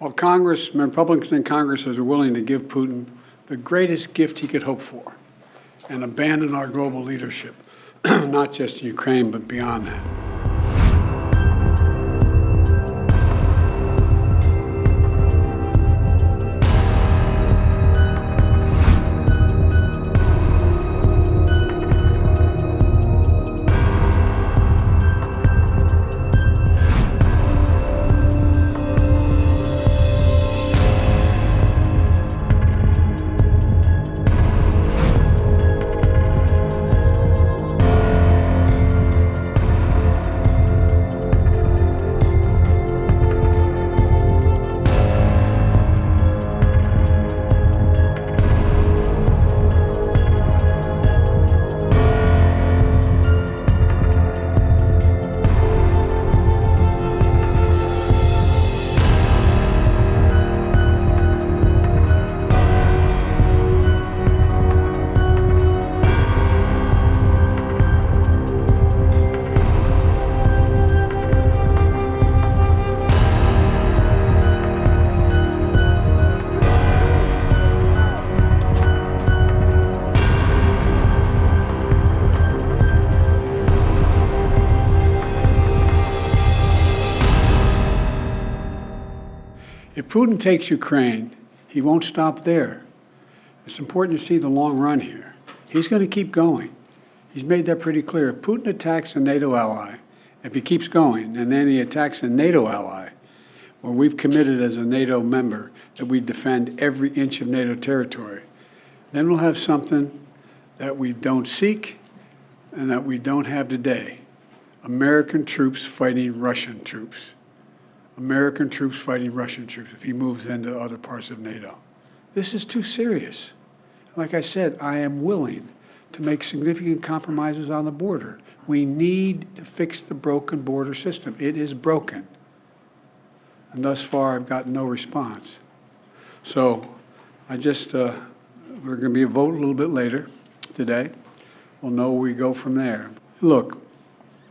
While Congress, Republicans in Congress are willing to give Putin the greatest gift he could hope for and abandon our global leadership, not just in Ukraine, but beyond that. If Putin takes Ukraine, he won't stop there. It's important to see the long run here. He's going to keep going. He's made that pretty clear. If Putin attacks a NATO ally, if he keeps going, and then he attacks a NATO ally, where we've committed as a NATO member that we defend every inch of NATO territory, then we'll have something that we don't seek and that we don't have today. American troops fighting Russian troops. American troops fighting Russian troops if he moves into other parts of NATO. This is too serious. Like I said, I am willing to make significant compromises on the border. We need to fix the broken border system. It is broken. And thus far, I've gotten no response. So we're going to be a vote a little bit later today. We'll know where we go from there. Look,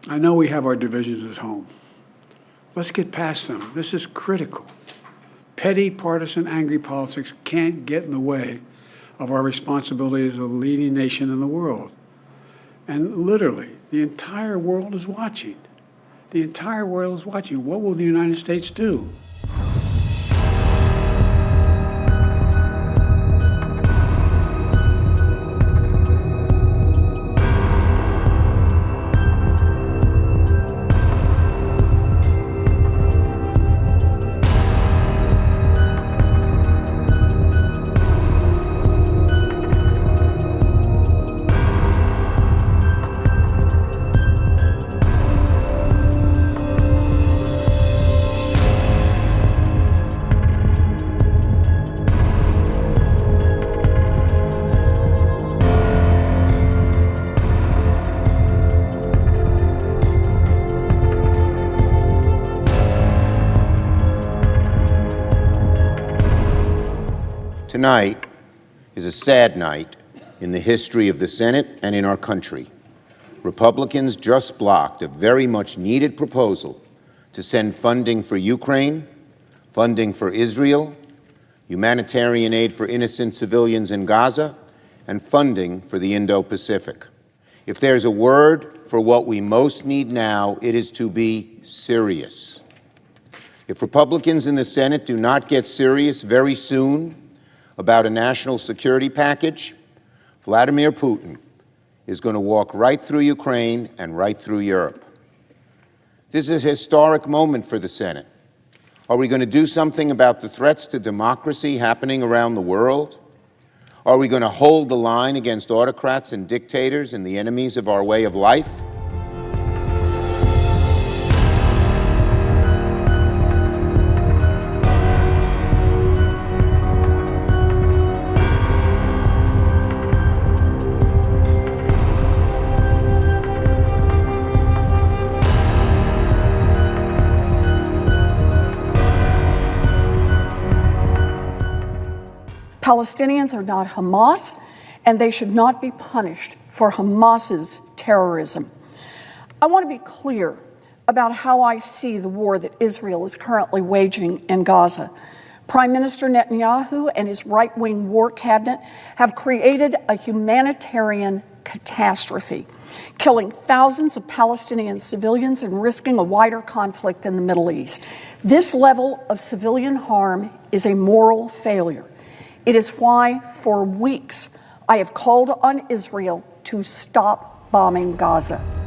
I know we have our divisions at home. Let's get past them. This is critical. Petty, partisan, angry politics can't get in the way of our responsibility as a leading nation in the world. And literally, the entire world is watching. The entire world is watching. What will the United States do? Tonight is a sad night in the history of the Senate and in our country. Republicans just blocked a very much needed proposal to send funding for Ukraine, funding for Israel, humanitarian aid for innocent civilians in Gaza, and funding for the Indo-Pacific. If there's a word for what we most need now, it is to be serious. If Republicans in the Senate do not get serious very soon about a national security package, Vladimir Putin is going to walk right through Ukraine and right through Europe. This is a historic moment for the Senate. Are we going to do something about the threats to democracy happening around the world? Are we going to hold the line against autocrats and dictators and the enemies of our way of life? Palestinians are not Hamas, and they should not be punished for Hamas's terrorism. I want to be clear about how I see the war that Israel is currently waging in Gaza. Prime Minister Netanyahu and his right-wing war cabinet have created a humanitarian catastrophe, killing thousands of Palestinian civilians and risking a wider conflict in the Middle East. This level of civilian harm is a moral failure. It is why, for weeks, I have called on Israel to stop bombing Gaza.